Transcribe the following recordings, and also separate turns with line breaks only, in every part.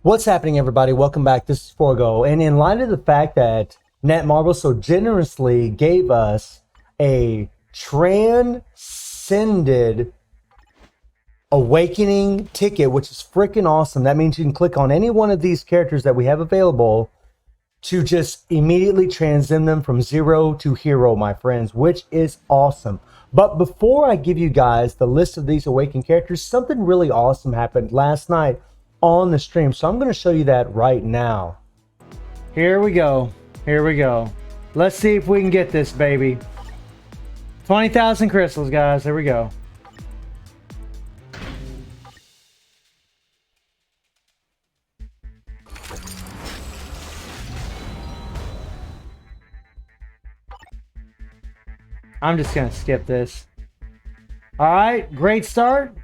What's happening, everybody? Welcome back. This is Forgo. And in light of the fact that Netmarble so generously gave us a transcended awakening ticket, which is freaking awesome. That means you can click on any one of these characters that we have available to just immediately transcend them from zero to hero, my friends, which is awesome. But before I give you guys the list of these awakened characters, something really awesome happened last night on the stream, so I'm going to show you that right now. Here we go. Let's see if we can get this, baby. 20,000 crystals, guys. Here we go. I'm just going to skip this. All right, great start.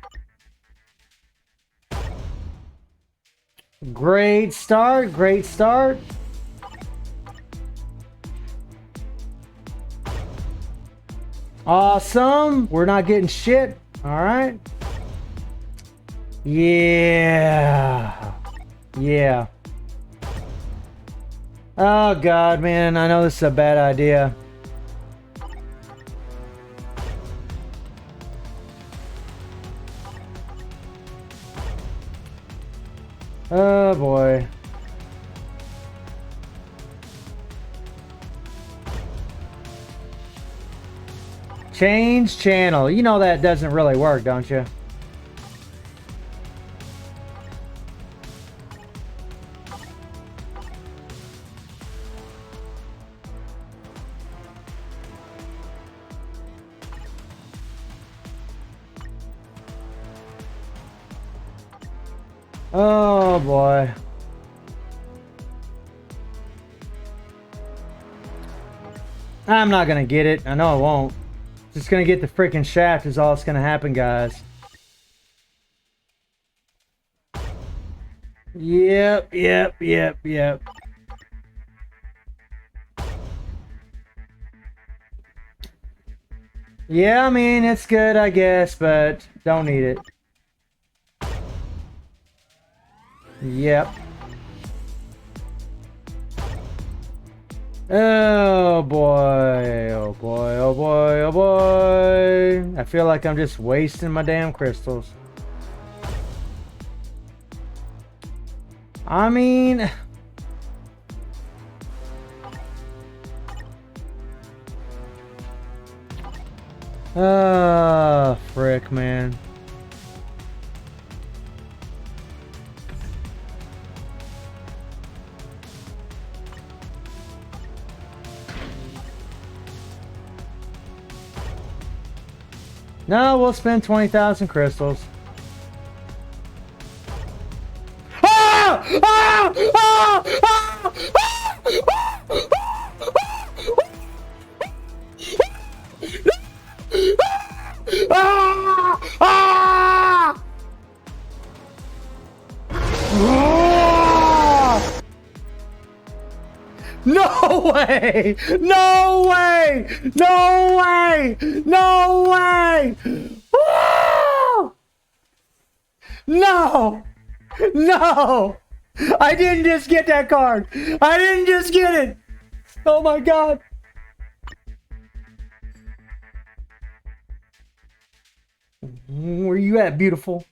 Great start. Awesome. We're not getting shit. All right. Yeah. Oh God, man. I know this is a bad idea. Oh boy. Change channel. You know that doesn't really work, don't you? Oh boy. I'm not gonna get it. I know I won't. Just gonna get the freaking shaft is all that's gonna happen, guys. Yep. Yeah, I mean, it's good, I guess, but don't need it. Yep. Oh boy. I feel like I'm just wasting my damn crystals. I mean... Oh, frick, man. No, we'll spend 20,000 crystals. No way! No way! No way! No way! Woo! No! No! I didn't just get that card! I didn't just get it! Oh my God! Where you at, beautiful?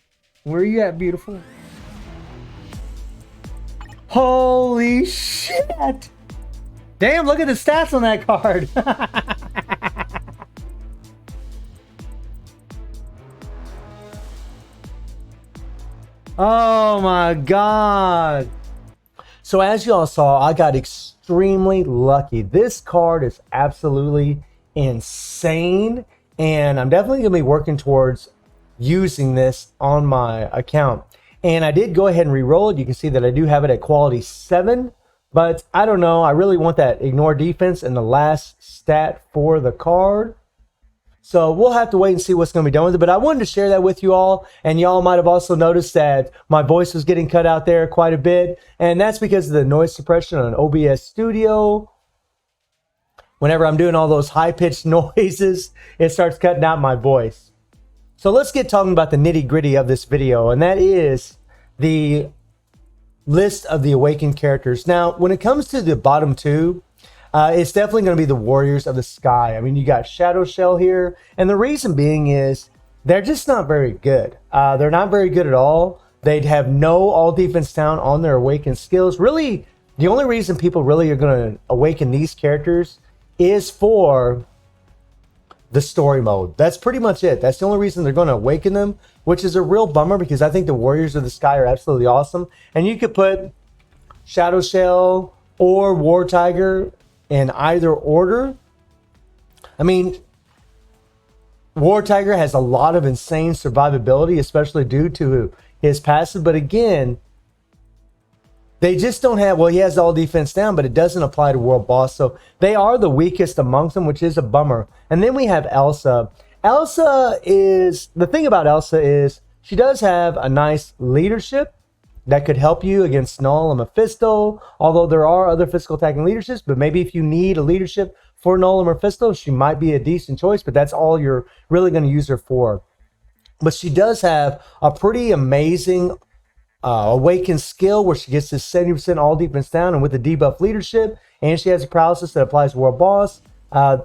Where you at, beautiful? Holy shit! Damn, look at the stats on that card. Oh my God. So as y'all saw, I got extremely lucky. This card is absolutely insane, and I'm definitely going to be working towards using this on my account. And I did go ahead and re-roll it. You can see that I do have it at quality 7. But I don't know. I really want that ignore defense and the last stat for the card. So we'll have to wait and see what's going to be done with it. But I wanted to share that with you all. And y'all might have also noticed that my voice was getting cut out there quite a bit. And that's because of the noise suppression on OBS Studio. Whenever I'm doing all those high-pitched noises, it starts cutting out my voice. So let's get talking about the nitty-gritty of this video. And that is the list of the awakened characters. Now, when it comes to the bottom two, it's definitely going to be the Warriors of the Sky. I mean, you got Shadow Shell here, and the reason being is they're just not very good. They're not very good at all. They'd have no all defense down on their awakened skills. Really, the only reason people really are going to awaken these characters is for the story mode. That's pretty much it. That's the only reason they're going to awaken them, which is a real bummer because I think the Warriors of the Sky are absolutely awesome. And you could put Shadow Shell or War Tiger in either order. I mean, War Tiger has a lot of insane survivability, especially due to his passive. But again, they just don't have, well, he has all defense down, but it doesn't apply to World Boss. So they are the weakest amongst them, which is a bummer. And then we have Elsa. Elsa is, the thing about Elsa is she does have a nice leadership that could help you against Null and Mephisto. Although there are other physical attacking leaderships, but maybe if you need a leadership for Null and Mephisto, she might be a decent choice, but that's all you're really going to use her for. But she does have a pretty amazing awakened skill where she gets this 70% all defense down, and with the debuff leadership, and she has a paralysis that applies to World Boss.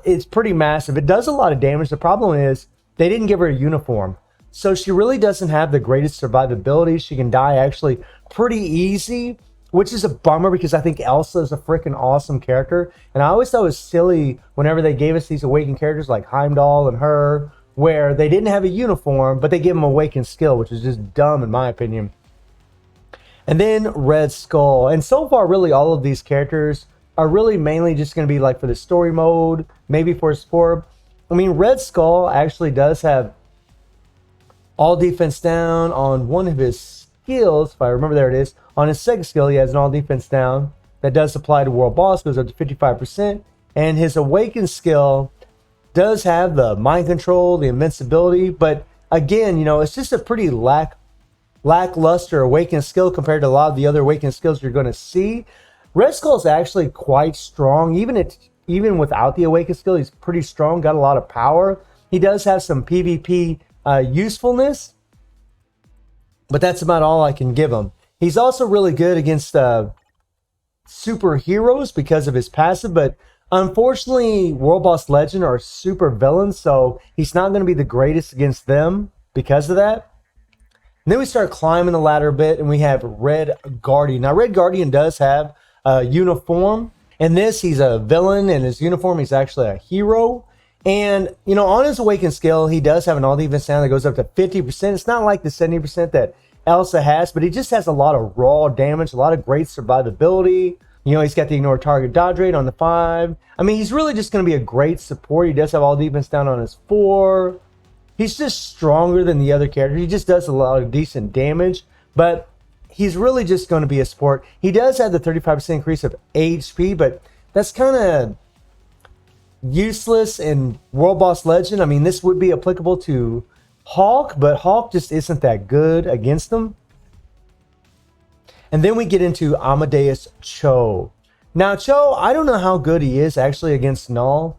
It's pretty massive. It does a lot of damage. The problem is they didn't give her a uniform, so she really doesn't have the greatest survivability. She can die actually pretty easy, which is a bummer because I think Elsa is a freaking awesome character, and I always thought it was silly whenever they gave us these awakened characters like Heimdall and her, where they didn't have a uniform, but they give them awakened skill, which is just dumb in my opinion. And then Red Skull. And so far, really, all of these characters are really mainly just going to be like for the story mode, maybe for support. I mean, Red Skull actually does have all defense down on one of his skills. If I remember, there it is. On his second skill, he has an all defense down. That does apply to World Boss, goes up to 55%. And his awakened skill does have the mind control, the invincibility. But again, you know, it's just a pretty lackluster awakened skill compared to a lot of the other awakened skills you're going to see. Red Skull is actually quite strong. Even without the awakened skill, he's pretty strong, got a lot of power. He does have some PvP usefulness, but that's about all I can give him. He's also really good against superheroes because of his passive, but unfortunately, World Boss Legend are super villains, so he's not going to be the greatest against them because of that. And then we start climbing the ladder a bit, and we have Red Guardian. Now, Red Guardian does have a uniform. In this, he's a villain. In his uniform, he's actually a hero. And, you know, on his awakened skill, he does have an all defense down that goes up to 50%. It's not like the 70% that Elsa has, but he just has a lot of raw damage, a lot of great survivability. You know, he's got the ignore target dodge rate on the 5. I mean, he's really just going to be a great support. He does have all defense down on his 4. He's just stronger than the other characters. He just does a lot of decent damage, but he's really just going to be a support. He does have the 35% increase of HP, but that's kind of useless in World Boss Legend. I mean, this would be applicable to Hulk, but Hulk just isn't that good against them. And then we get into Amadeus Cho. Now, Cho, I don't know how good he is actually against Null,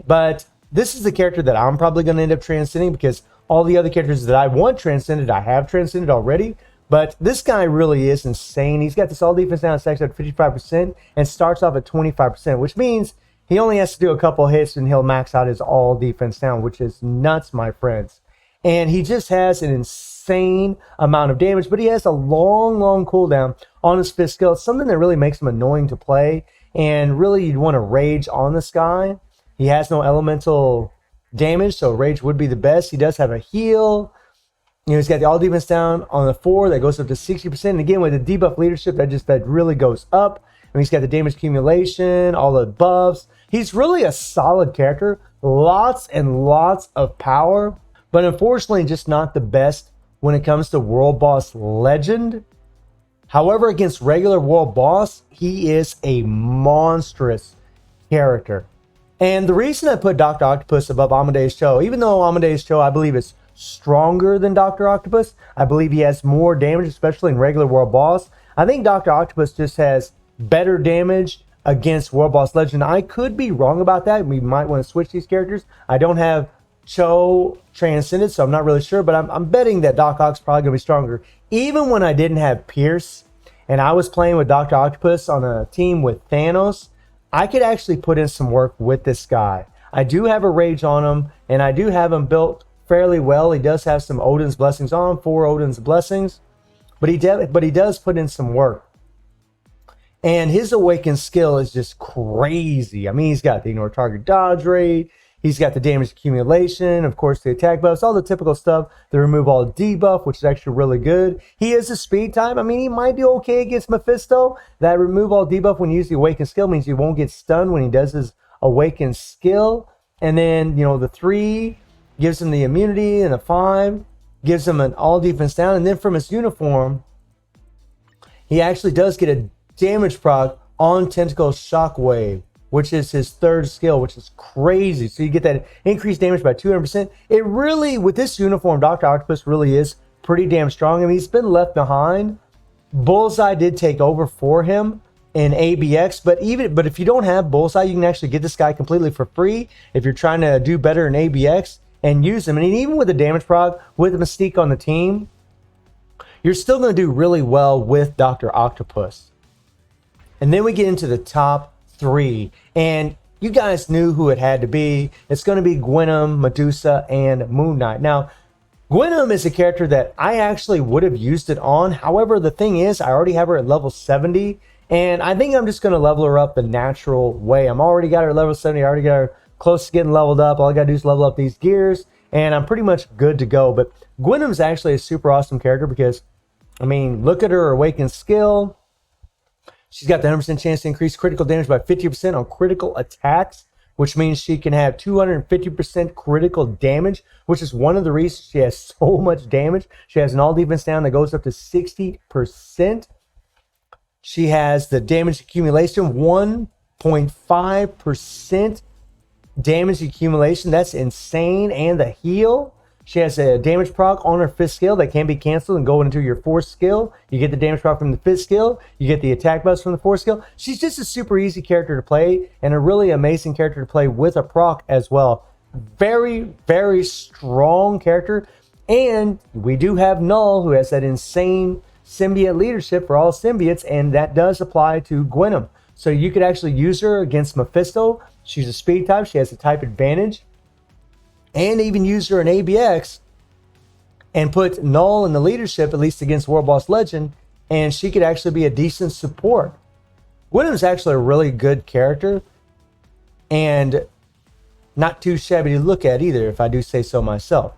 but this is the character that I'm probably going to end up transcending because all the other characters that I want transcended, I have transcended already. But this guy really is insane. He's got this all defense down stacks at 55% and starts off at 25%, which means he only has to do a couple hits and he'll max out his all defense down, which is nuts, my friends. And he just has an insane amount of damage, but he has a long cooldown on his fifth skill. It's something that really makes him annoying to play, and really you'd want to rage on this guy. He has no elemental damage, so rage would be the best. He does have a heal. You know, he's got the all defense down on the 4 that goes up to 60%. And again, with the debuff leadership, that really goes up. And he's got the damage accumulation, all the buffs. He's really a solid character. Lots and lots of power, but unfortunately just not the best when it comes to World Boss Legend. However, against regular World Boss, he is a monstrous character. And the reason I put Dr. Octopus above Amadeus Cho, even though Amadeus Cho, I believe, is stronger than Dr. Octopus, I believe he has more damage, especially in regular World Boss. I think Dr. Octopus just has better damage against World Boss Legend. I could be wrong about that. We might want to switch these characters. I don't have Cho transcended, so I'm not really sure, but I'm betting that Doc Ock's probably going to be stronger. Even when I didn't have Pierce and I was playing with Dr. Octopus on a team with Thanos, I could actually put in some work with this guy. I do have a rage on him, and I do have him built fairly well. He does have some Odin's blessings on him, 4 Odin's blessings, but he does put in some work. And his awakened skill is just crazy. I mean, he's got the ignore target dodge rate. He's got the damage accumulation, of course, the attack buffs, all the typical stuff. The remove all debuff, which is actually really good. He is a speed type. I mean, he might be okay against Mephisto. That remove all debuff when you use the awakened skill means you won't get stunned when he does his awakened skill. And then, you know, the 3 gives him the immunity, and the 5 gives him an all defense down. And then from his uniform, he actually does get a damage proc on Tentacle Shockwave, which is his 3rd skill, which is crazy. So you get that increased damage by 200%. It really, with this uniform, Dr. Octopus really is pretty damn strong. I mean, he's been left behind. Bullseye did take over for him in ABX, but if you don't have Bullseye, you can actually get this guy completely for free if you're trying to do better in ABX and use him. And even with the damage proc, with Mystique on the team, you're still going to do really well with Dr. Octopus. And then we get into the top 3, and you guys knew who it had to be. It's going to be Gwenom, Medusa, and Moon Knight. Now, Gwenom is a character that I actually would have used it on. However, the thing is, I already have her at level 70, and I think I'm just going to level her up the natural way. I'm already got her at level 70. I already got her close to getting leveled up. All I got to do is level up these gears, and I'm pretty much good to go. But Gwenom's actually a super awesome character because, I mean, look at her awakened skill. She's got the 100% chance to increase critical damage by 50% on critical attacks, which means she can have 250% critical damage, which is one of the reasons she has so much damage. She has an all defense down that goes up to 60%. She has the damage accumulation, 1.5% damage accumulation. That's insane. And the heal. She has a damage proc on her 5th skill that can be canceled and go into your 4th skill. You get the damage proc from the 5th skill. You get the attack buffs from the 4th skill. She's just a super easy character to play and a really amazing character to play with a proc as well. Very, very strong character. And we do have Null, who has that insane symbiote leadership for all symbiotes, and that does apply to Gwenom. So you could actually use her against Mephisto. She's a speed type. She has a type advantage. And even use her in ABX and put Null in the leadership, at least against World Boss Legend, and she could actually be a decent support. Gwenom's actually a really good character and not too shabby to look at either, if I do say so myself.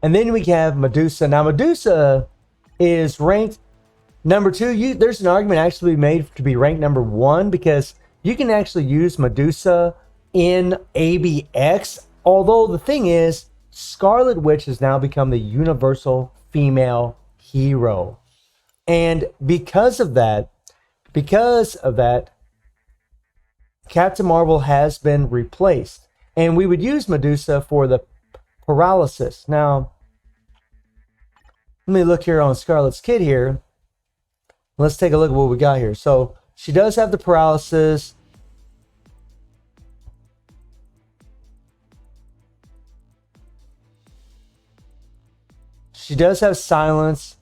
And then we have Medusa. Now, Medusa is ranked number 2. There's an argument actually made to be ranked number 1 because you can actually use Medusa in ABX. Although the thing is, Scarlet Witch has now become the universal female hero. And because of that, Captain Marvel has been replaced. And we would use Medusa for the paralysis. Now, let me look here on Scarlet's kit here. Let's take a look at what we got here. So she does have the paralysis. She does have silence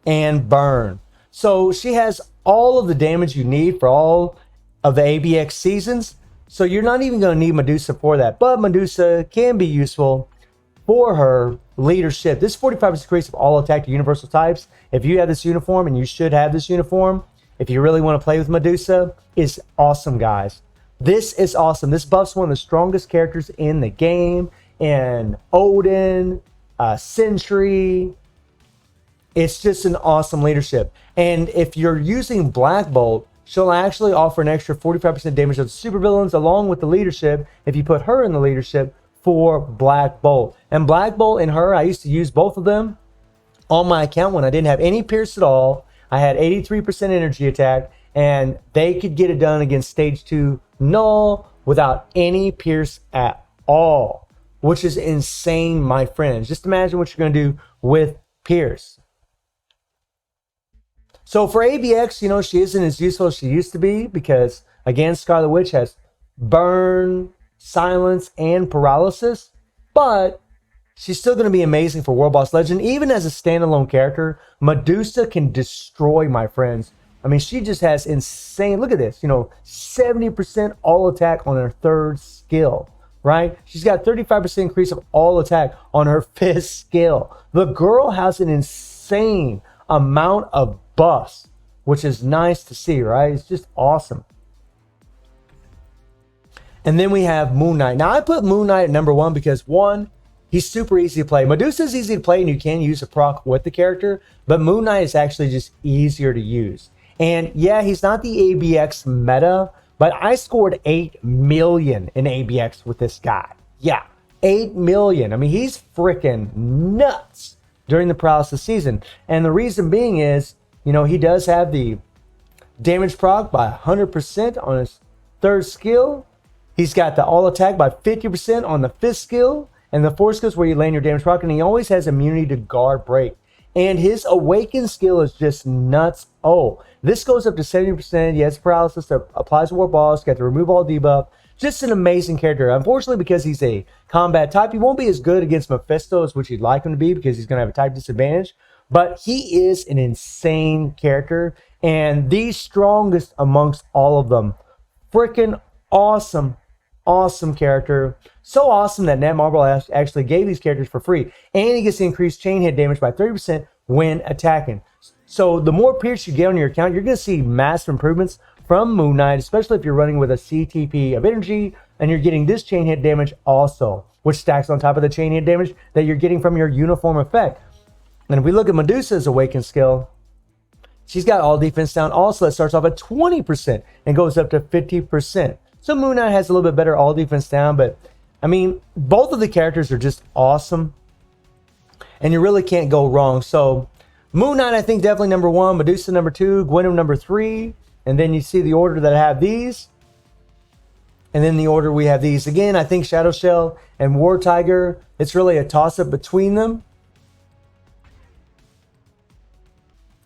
and burn. So she has all of the damage you need for all of the ABX seasons. So you're not even going to need Medusa for that. But Medusa can be useful for her leadership. This 45% increase of all attack to universal types. If you have this uniform, and you should have this uniform, if you really want to play with Medusa, is awesome, guys. This is awesome. This buffs one of the strongest characters in the game. And Odin, Sentry. It's just an awesome leadership. And if you're using Black Bolt, she'll actually offer an extra 45% damage to the supervillains along with the leadership if you put her in the leadership for Black Bolt. And Black Bolt and her, I used to use both of them on my account when I didn't have any pierce at all. I had 83% energy attack, and they could get it done against stage 2 Null without any pierce at all, which is insane, my friends. Just imagine what you're going to do with Pierce. So for ABX, you know, she isn't as useful as she used to be because, again, Scarlet Witch has burn, silence, and paralysis. But she's still going to be amazing for World Boss Legend. Even as a standalone character, Medusa can destroy, my friends. I mean, she just has insane, look at this, 70% all attack on her 3rd skill, right? She's got 35% increase of all attack on her 5th skill. The girl has an insane amount of buffs, which is nice to see, right? It's just awesome. And then we have Moon Knight. Now, I put Moon Knight at number 1 because, 1, he's super easy to play. Medusa's easy to play, and you can use a proc with the character, but Moon Knight is actually just easier to use. And yeah, he's not the ABX meta, but I scored 8 million in ABX with this guy. Yeah, 8 million. I mean, he's freaking nuts during the paralysis season. And the reason being is, he does have the damage proc by 100% on his 3rd skill. He's got the all attack by 50% on the 5th skill. And the 4th skill is where you land your damage proc. And he always has immunity to guard break. And his awaken skill is just nuts. Oh, this goes up to 70%. He has paralysis that applies to war boss. Got to remove all debuff. Just an amazing character. Unfortunately, because he's a combat type, he won't be as good against Mephisto as which you'd like him to be, because he's going to have a type disadvantage. But he is an insane character, and the strongest amongst all of them. Freaking awesome, awesome character. So awesome that Netmarble actually gave these characters for free. And he gets to increase chain hit damage by 30% when attacking. So the more pierce you get on your account, you're going to see massive improvements from Moon Knight, especially if you're running with a CTP of energy and you're getting this chain hit damage also, which stacks on top of the chain hit damage that you're getting from your uniform effect. And if we look at Medusa's awaken skill, she's got all defense down also. That starts off at 20% and goes up to 50%. So Moon Knight has a little bit better all defense down, but I mean, both of the characters are just awesome, and you really can't go wrong. So Moon Knight, I think, definitely number 1. Medusa, number 2. Gwynnm, number 3. And then you see the order that I have these. And then the order we have these. Again, I think Shadow Shell and War Tiger, it's really a toss-up between them.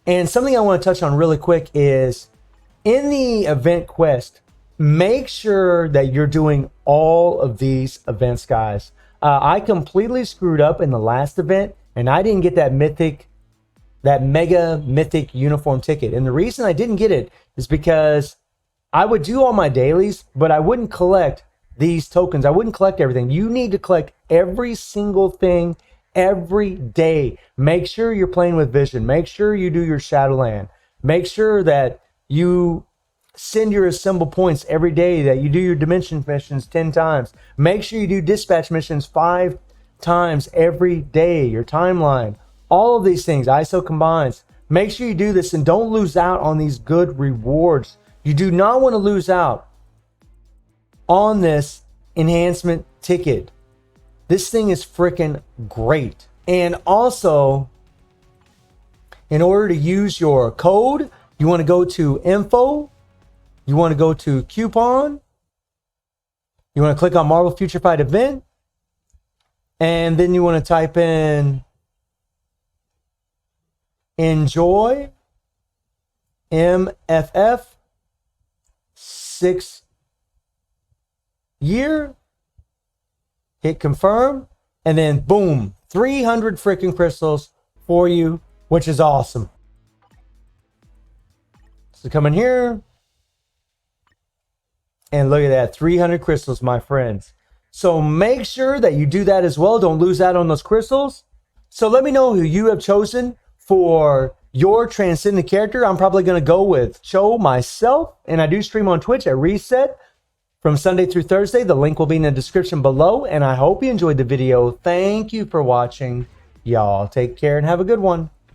And something I want to touch on really quick is, in the event quest, make sure that you're doing all of these events, guys. I completely screwed up in the last event, and I didn't get that mega mythic uniform ticket. And the reason I didn't get it is because I would do all my dailies, but I wouldn't collect these tokens. I wouldn't collect everything. You need to collect every single thing every day. Make sure you're playing with vision. Make sure you do your Shadowland. Make sure that you send your assemble points every day, that you do your dimension missions 10 times. Make sure you do dispatch missions 5 times every day, your timeline. All of these things, ISO combines. Make sure you do this and don't lose out on these good rewards. You do not want to lose out on this enhancement ticket. This thing is freaking great. And also, in order to use your code, you want to go to info. You want to go to coupon. You want to click on Marvel Future Fight event. And then you want to type in enjoy MFF 6 year. Hit confirm. And then boom, 300 freaking crystals for you, which is awesome. So come in here. And look at that, 300 crystals, my friends. So make sure that you do that as well. Don't lose out on those crystals. So let me know who you have chosen for your transcendent character. I'm probably going to go with Cho myself. And I do stream on Twitch at Reset from Sunday through Thursday. The link will be in the description below. And I hope you enjoyed the video. Thank you for watching. Y'all take care and have a good one.